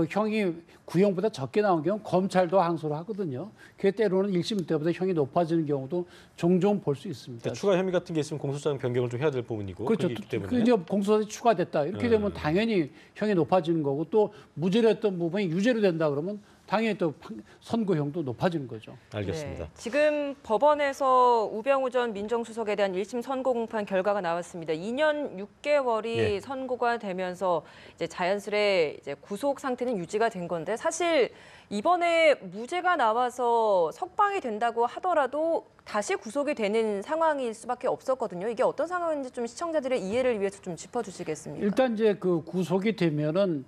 C: 형이 구형보다 적게 나온 경우는 검찰도 항소를 하거든요. 그 때로는 1심 때보다 형이 높아지는 경우도 종종 볼 수 있습니다.
A: 그러니까 추가 혐의 같은 게 있으면 공소장 변경을 좀 해야 될 부분이고
C: 그렇죠.
A: 그게 있기 때문에.
C: 그 이제 공소장이 추가됐다. 이렇게 되면 당연히 형이 높아지는 거고 또 무죄로 했던 부분이 유죄로 된다 그러면 당연히 또 선고형도 높아지는 거죠.
A: 알겠습니다.
B: 네, 지금 법원에서 우병우 전 민정수석에 대한 1심 선고 공판 결과가 나왔습니다. 2년 6개월이 선고가 되면서 이제 자연스레 이제 구속 상태는 유지가 된 건데 사실 이번에 무죄가 나와서 석방이 된다고 하더라도 다시 구속이 되는 상황일 수밖에 없었거든요. 이게 어떤 상황인지 좀 시청자들의 이해를 위해서 좀 짚어주시겠습니까?
C: 일단 이제 그 구속이 되면은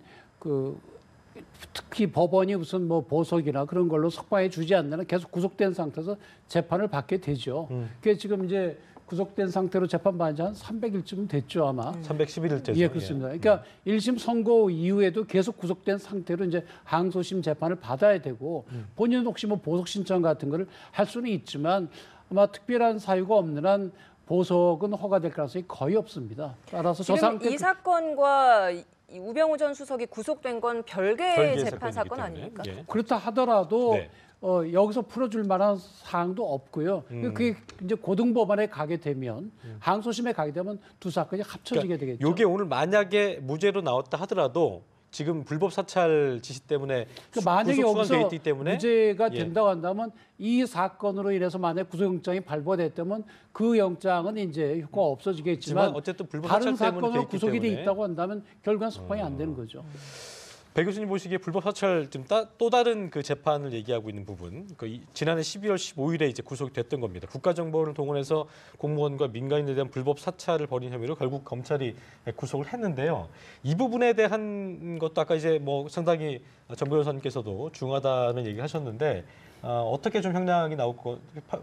C: 특히 법원이 무슨 보석이나 그런 걸로 석방해 주지 않는 한 계속 구속된 상태에서 재판을 받게 되죠. 그게 지금 이제 구속된 상태로 재판받은 지 한 300일쯤 됐죠, 아마.
A: 311일째죠.
C: 예, 그렇습니다. 그러니까 1심 선고 이후에도 계속 구속된 상태로 이제 항소심 재판을 받아야 되고 본인은 혹시 보석 신청 같은 거를 할 수는 있지만 아마 특별한 사유가 없는 한 보석은 허가될 가능성이 거의 없습니다. 따라서
B: 지금 이 사건과 이 우병우 전 수석이 구속된 건 별개의 재판 사건 아닙니까?
C: 그렇다 하더라도 여기서 풀어줄 만한 사항도 없고요. 그게 이제 고등법원에 가게 되면 항소심에 가게 되면 두 사건이 합쳐지게 되겠죠.
A: 이게 오늘 만약에 무죄로 나왔다 하더라도 지금 불법 사찰 지시 때문에
C: 만약에 여기서
A: 있기 때문에
C: 무죄가 된다고 한다면 이 사건으로 인해서 만약 구속영장이 발부됐다면 그 영장은 이제 효과가 없어지겠지만
A: 어쨌든 불법
C: 다른
A: 사찰 때문에
C: 사건으로 구속이 돼
A: 때문에.
C: 있다고 한다면 결국은 석방이 안 되는 거죠.
A: 배 교수님 보시기에 불법 사찰 또 다른 그 재판을 얘기하고 있는 부분, 지난해 12월 15일에 이제 구속이 됐던 겁니다. 국가정보원을 동원해서 공무원과 민간인에 대한 불법 사찰을 벌인 혐의로 결국 검찰이 구속을 했는데요. 이 부분에 대한 것도 아까 이제 상당히 정 변호사님께서도 중하다는 얘기하셨는데 어떻게 좀 형량이 나올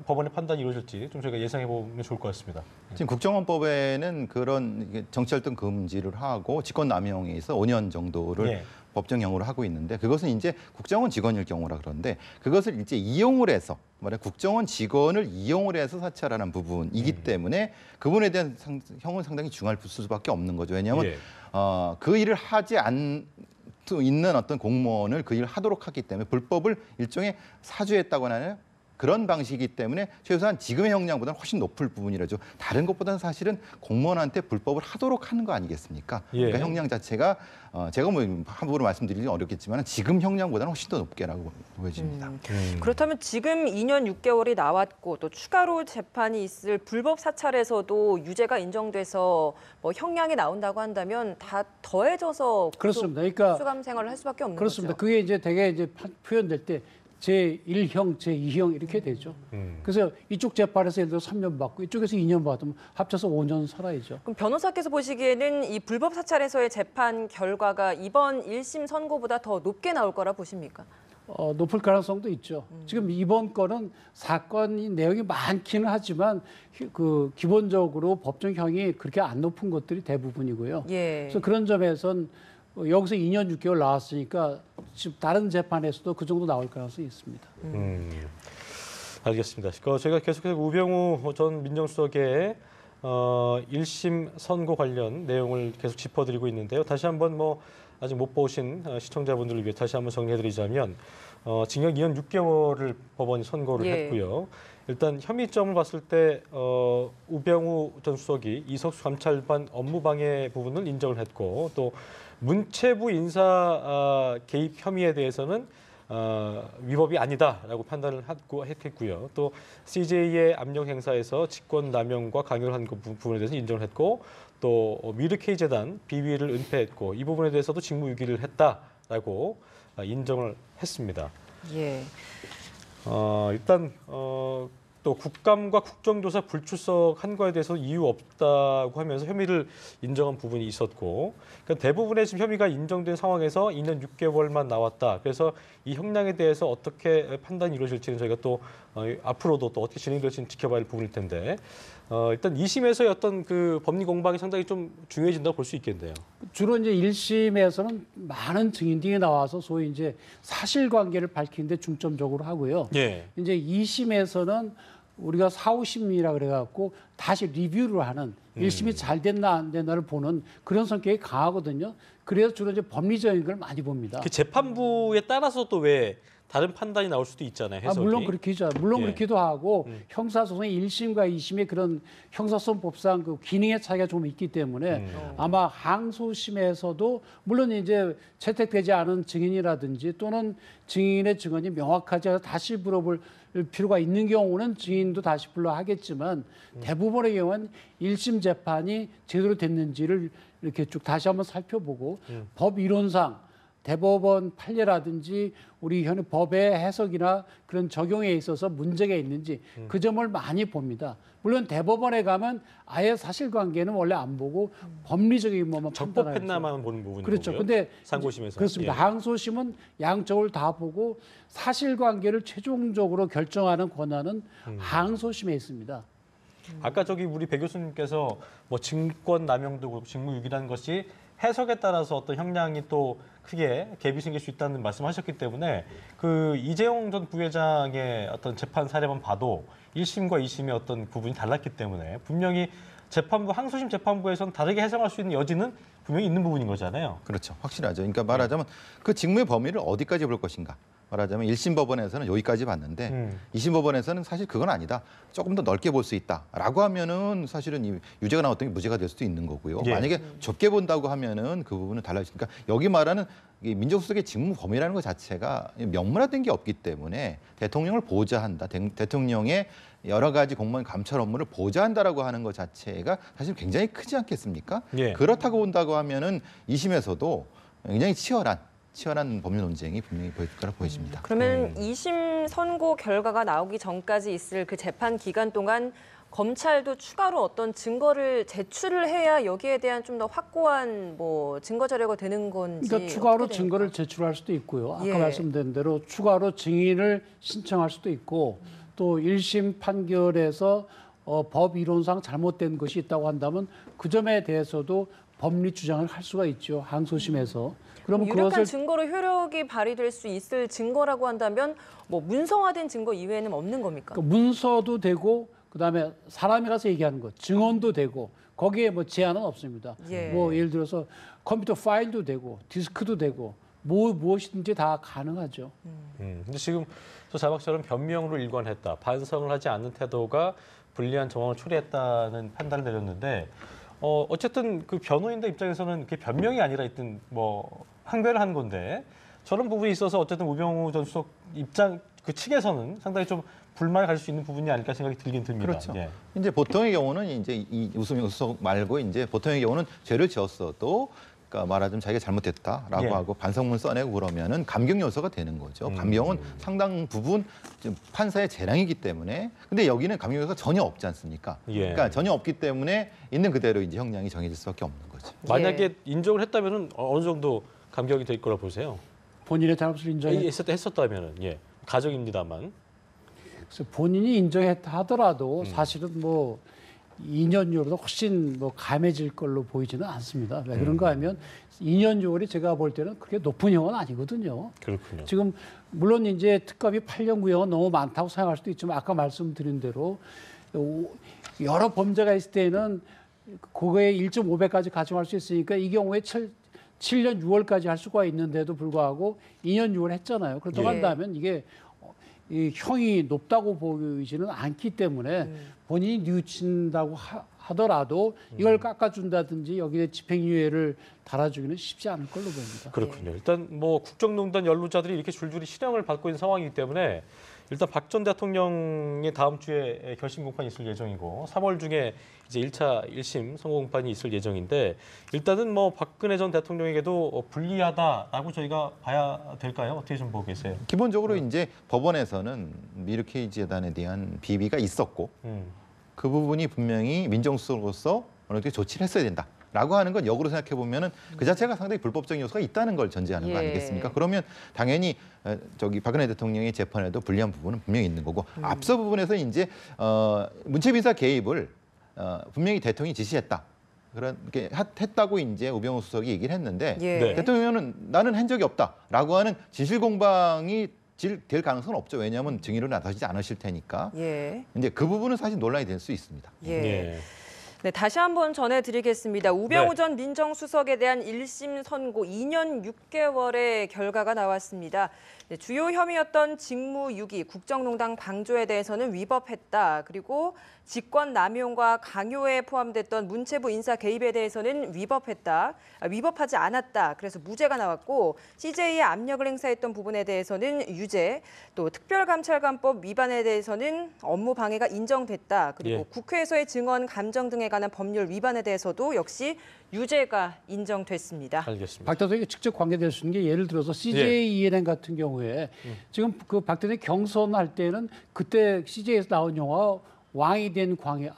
A: 법원의 판단이 이루어질지 좀 저희가 예상해 보면 좋을 것 같습니다.
D: 지금 국정원법에는 그런 정치활동 금지를 하고 직권남용에 있어 5년 정도를 법정형으로 하고 있는데 그것은 이제 국정원 직원일 경우라 그러는데 그것을 이제 이용을 해서 국정원 직원을 이용을 해서 사찰하는 부분이기 때문에 그분에 대한 형은 상당히 중할 수밖에 없는 거죠. 왜냐하면 그 일을 하지 있는 어떤 공무원을 그 일을 하도록 하기 때문에 불법을 일종의 사주했다거나 그런 방식이기 때문에 최소한 지금의 형량보다는 훨씬 높을 부분이라죠. 다른 것보다는 사실은 공무원한테 불법을 하도록 하는 거 아니겠습니까?
A: 예.
D: 그러니까 형량 자체가 제가 뭐 함부로 말씀드리기 어렵겠지만 지금 형량보다는 훨씬 더 높게라고 보여집니다.
B: 그렇다면 지금 2년 6개월이 나왔고 또 추가로 재판이 있을 불법 사찰에서도 유죄가 인정돼서 뭐 형량이 나온다고 한다면 다 더해져서
C: 그렇습니다. 그러니까
B: 수감 생활을 할 수밖에 없는
C: 그렇습니다.
B: 거죠.
C: 그게 이제 되게 이제 표현될 때 제1형, 제2형 이렇게 되죠. 그래서 이쪽 재판에서 예를 들어 3년 받고 이쪽에서 2년 받으면 합쳐서 5년 살아야죠.
B: 그럼 변호사께서 보시기에는 이 불법 사찰에서의 재판 결과가 이번 1심 선고보다 더 높게 나올 거라 보십니까?
C: 높을 가능성도 있죠. 지금 이번 건은 사건이 내용이 많기는 하지만 그 기본적으로 법정형이 그렇게 안 높은 것들이 대부분이고요.
B: 예.
C: 그래서 그런 점에선 여기서 2년 6개월 나왔으니까 지금 다른 재판에서도 그 정도 나올 가능성이 있습니다.
A: 알겠습니다. 제가 계속해서 우병우 전 민정수석의 1심 선고 관련 내용을 계속 짚어드리고 있는데요. 다시 한번 아직 못 보신 시청자분들을 위해 다시 한번 정리해드리자면 징역 2년 6개월을 법원이 선고를
B: 예.
A: 했고요. 일단 혐의점을 봤을 때 우병우 전 수석이 이석수 감찰관 업무방해 부분을 인정을 했고 또 문체부 인사 개입 혐의에 대해서는 위법이 아니다라고 판단을 했고요. 또 CJ의 압력 행사에서 직권 남용과 강요를 한 부분에 대해서 인정을 했고 또 미르케이 재단 비위를 은폐했고 이 부분에 대해서도 직무유기를 했다라고 인정을 했습니다.
B: 예.
A: 일단 또 국감과 국정조사 불출석한 거에 대해서 이유 없다고 하면서 혐의를 인정한 부분이 있었고 그러니까 대부분의 지금 혐의가 인정된 상황에서 2년 6개월만 나왔다. 그래서 이 형량에 대해서 어떻게 판단이 이루어질지는 저희가 또 앞으로도 또 어떻게 진행될지는 지켜봐야 할 부분일 텐데 일단 2심에서의 어떤 그 법리 공방이 상당히 좀 중요해진다고 볼 수 있겠네요.
C: 주로 이제 1심에서는 많은 증인들이 나와서 소위 이제 사실관계를 밝히는데 중점적으로 하고요.
A: 예.
C: 이제 2심에서는 우리가 사후심리라 그래갖고 다시 리뷰를 하는 1심이 잘 됐나 안 됐나를 보는 그런 성격이 강하거든요. 그래서 주로 이제 법리적인 걸 많이 봅니다.
A: 그 재판부에 따라서 또 왜 다른 판단이 나올 수도 있잖아요. 해석이.
C: 물론 그렇게죠. 물론
A: 예.
C: 그렇기도 하고 형사소송의 1심과 2심의 그런 형사소송법상 그 기능의 차이가 좀 있기 때문에 아마 항소심에서도 물론 이제 채택되지 않은 증인이라든지 또는 증인의 증언이 명확하지 않아서 다시 물어볼 필요가 있는 경우는 증인도 다시 불러 하겠지만 대부분의 경우는 1심 재판이 제대로 됐는지를 이렇게 쭉 다시 한번 살펴보고 법 이론상 대법원 판례라든지 우리 현행 법의 해석이나 그런 적용에 있어서 문제가 있는지 그 점을 많이 봅니다. 물론 대법원에 가면 아예 사실관계는 원래 안 보고 법리적인 것만 판단하죠.
A: 적법했나만 보는 부분이고요.
C: 그렇죠. 근데
A: 상고심에서
C: 그렇습니다.
A: 예.
C: 항소심은 양쪽을 다 보고 사실관계를 최종적으로 결정하는 권한은 항소심에 있습니다.
A: 아까 우리 배 교수님께서 증권 남용도 그렇고 직무유기라는 것이 해석에 따라서 어떤 형량이 또 크게 갭이 생길 수 있다는 말씀하셨기 때문에 그 이재용 전 부회장의 어떤 재판 사례만 봐도 1심과 2심의 어떤 부분이 달랐기 때문에 분명히 재판부 항소심 재판부에서는 다르게 해석할 수 있는 여지는 분명히 있는 부분인 거잖아요.
D: 그렇죠. 확실하죠. 그러니까 말하자면 그 직무의 범위를 어디까지 볼 것인가. 말하자면 1심 법원에서는 여기까지 봤는데 2심 법원에서는 사실 그건 아니다. 조금 더 넓게 볼 수 있다라고 하면은 사실은 이 유죄가 나왔던 게 무죄가 될 수도 있는 거고요.
A: 예.
D: 만약에 좁게 본다고 하면은 그 부분은 달라지니까 여기 말하는 이 민정수석의 직무 범위라는 것 자체가 명문화된 게 없기 때문에 대통령을 보좌한다. 대통령의 여러 가지 공무원 감찰 업무를 보좌한다라고 하는 것 자체가 사실 굉장히 크지 않겠습니까?
A: 예.
D: 그렇다고 본다고 하면은 2심에서도 굉장히 치열한 법률 논쟁이 분명히 보일 거라 보여집니다.
B: 그러면 2심 선고 결과가 나오기 전까지 있을 그 재판 기간 동안 검찰도 추가로 어떤 증거를 제출을 해야 여기에 대한 좀 더 확고한 증거 자료가 되는 건지.
C: 그러니까 추가로
B: 어떻게
C: 증거를
B: 됩니까?
C: 제출할 수도 있고요. 아까
B: 예.
C: 말씀드린 대로 추가로 증인을 신청할 수도 있고 또 1심 판결에서 법 이론상 잘못된 것이 있다고 한다면 그 점에 대해서도 법리 주장을 할 수가 있죠. 항소심에서. 그러면
B: 유력한
C: 그것을
B: 증거로 효력이 발휘될 수 있을 증거라고 한다면 문서화된 증거 이외에는 없는 겁니까?
C: 그 문서도 되고 그다음에 사람이 가서 얘기하는 것, 증언도 되고 거기에 제한은 없습니다.
B: 예.
C: 예를 들어서 컴퓨터 파일도 되고 디스크도 되고 무엇이든지 다 가능하죠.
A: 근데 지금 저 자막처럼 변명으로 일관했다. 반성을 하지 않는 태도가 불리한 정황을 초래했다는 판단을 내렸는데 어쨌든 그 변호인들 입장에서는 그게 변명이 아니라 있든 뭐 항변을 한 건데 저런 부분이 있어서 어쨌든 우병우 전 수석 입장 그 측에서는 상당히 좀 불만을 가질 수 있는 부분이 아닐까 생각이 들긴 듭니다.
D: 그렇죠.
A: 예.
D: 이제 보통의 경우는 이제 이 우병우 수석 말고 이제 보통의 경우는 죄를 지었어도 그러니까 말하자면 자기가 잘못했다라고
A: 예.
D: 하고 반성문 써내고 그러면은 감경 요소가 되는 거죠. 감경은 상당 부분 좀 판사의 재량이기 때문에 근데 여기는 감경 요소가 전혀 없지 않습니까?
A: 예.
D: 그러니까 전혀 없기 때문에 있는 그대로 이제 형량이 정해질 수밖에 없는 거죠.
A: 만약에 인정을 했다면은 어느 정도 감경이 될 거라 보세요.
C: 본인의 잘못을
A: 했었다면은 예. 가정입니다만.
C: 그래서 본인이 인정했다 하더라도 사실은 뭐 2년유로도 훨씬 뭐 감해질 걸로 보이지는 않습니다. 왜 그런가 하면 2년유월이 제가 볼 때는 그렇게 높은 형은 아니거든요.
A: 그렇군요.
C: 지금 물론 이제 특검이 8년 구형은 너무 많다고 생각할 수도 있지만 아까 말씀드린 대로 여러 범죄가 있을 때는 그거에 1.5배까지 가중할 수 있으니까 이 경우에 7년 6월까지 할 수가 있는데도 불구하고 2년 6월 했잖아요. 그렇다고
B: 예.
C: 한다면 이게 이 형이 높다고 보이지는 않기 때문에 본인이 뉘우친다고 하더라도 이걸 깎아준다든지 여기에 집행유예를 달아주기는 쉽지 않을 걸로 보입니다.
A: 그렇군요. 일단 뭐 국정농단 연루자들이 이렇게 줄줄이 실형을 받고 있는 상황이기 때문에 일단 박 전 대통령의 다음 주에 결심 공판이 있을 예정이고 3월 중에 이제 1차 1심 선고 공판이 있을 예정인데 일단은 뭐 박근혜 전 대통령에게도 불리하다라고 저희가 봐야 될까요? 어떻게 좀 보고 계세요?
D: 기본적으로 이제 법원에서는 미르케이 재단에 대한 비비가 있었고 그 부분이 분명히 민정수석으로서 어느 정도 조치를 했어야 된다라고 하는 건 역으로 생각해 보면은 그 자체가 상당히 불법적인 요소가 있다는 걸 전제하는 거
B: 예.
D: 아니겠습니까? 그러면 당연히 저기 박근혜 대통령의 재판에도 불리한 부분은 분명히 있는 거고 앞서 부분에서 이제 문체비서 개입을 분명히 대통령이 지시했다. 그렇게 했다고 이제 우병우 수석이 얘기를 했는데
B: 예.
D: 대통령은 나는 한 적이 없다라고 하는 진실 공방이 될 가능성은 없죠. 왜냐하면 증인으로 나서지 않으실 테니까.
B: 예.
D: 이제 그 부분은 사실 논란이 될 수 있습니다.
B: 예. 네, 다시 한번 전해드리겠습니다. 우병우
A: 네.
B: 전 민정수석에 대한 1심 선고 2년 6개월의 결과가 나왔습니다. 네, 주요 혐의였던 직무유기, 국정농단 방조에 대해서는 위법했다. 그리고 직권남용과 강요에 포함됐던 문체부 인사 개입에 대해서는 위법하지 않았다. 그래서 무죄가 나왔고 CJ에 압력을 행사했던 부분에 대해서는 유죄, 또 특별감찰관법 위반에 대해서는 업무 방해가 인정됐다. 그리고
A: 예.
B: 국회에서의 증언 감정 등에 관한 법률 위반에 대해서도 역시 유죄가 인정됐습니다.
A: 알겠습니다.
C: 박 대통령이 직접 관계될 수 있는 게 예를 들어서 CJ ENM 같은 경우에 지금 그 박 대통령이 경선할 때는 그때 CJ에서 나온 영화 왕이 된 광해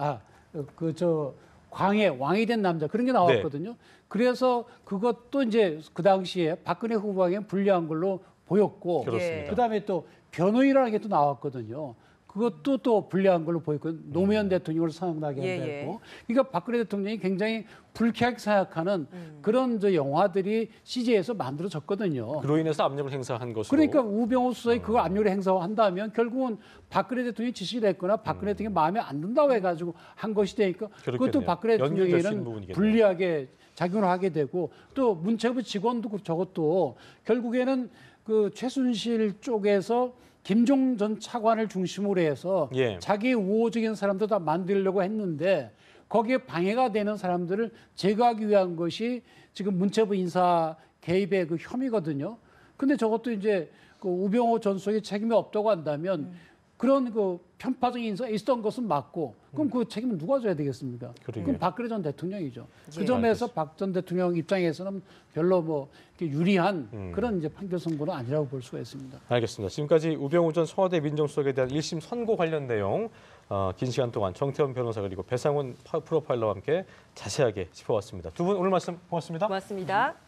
C: 광해 왕이 된 남자 그런 게 나왔거든요. 그래서 그것도 이제 그 당시에 박근혜 후보에게 불리한 걸로 보였고
A: 그렇습니다.
C: 그다음에 또 변호인이라는 게 또 나왔거든요. 그것도 또 불리한 걸로 보였고 노무현 대통령을 생각나게
B: 예,
C: 했고 그러니까 박근혜 대통령이 굉장히 불쾌하게 생각하는 그런 저 영화들이 CJ에서 만들어졌거든요.
A: 그로 인해서 압력을 행사한 것으로.
C: 그러니까 우병우 수석이 그걸 압력을 행사한다면 결국은 박근혜 대통령이 지시를 했거나 박근혜 대통령이 마음에 안 든다고 해가지고 한 것이 되니까 그것도
A: 그렇겠네요.
C: 박근혜
A: 연결될 수 있는
C: 대통령에게는
A: 부분이겠네요.
C: 불리하게 작용을 하게 되고 또 문체부 직원도 저것도 결국에는 그 최순실 쪽에서 김종 전 차관을 중심으로 해서
A: 예.
C: 자기 우호적인 사람들 다 만들려고 했는데 거기에 방해가 되는 사람들을 제거하기 위한 것이 지금 문체부 인사 개입의 그 혐의거든요. 근데 저것도 이제 그 우병우 전 수석이 책임이 없다고 한다면 그런 그 편파적인 인사가 있었던 것은 맞고 그럼 그 책임은 누가 져야 되겠습니까?
A: 그러게요.
C: 그럼 박근혜 전 대통령이죠.
B: 예.
C: 그 점에서 박 전 대통령 입장에서는 별로 뭐 이렇게 유리한 그런 이제 판결 선고는 아니라고 볼 수가 있습니다.
A: 알겠습니다. 지금까지 우병우 전 청와대 민정수석에 대한 1심 선고 관련 내용 긴 시간 동안 정태원 변호사 그리고 배상훈 프로파일러와 함께 자세하게 짚어봤습니다. 두 분 오늘 말씀 고맙습니다.
B: 고맙습니다.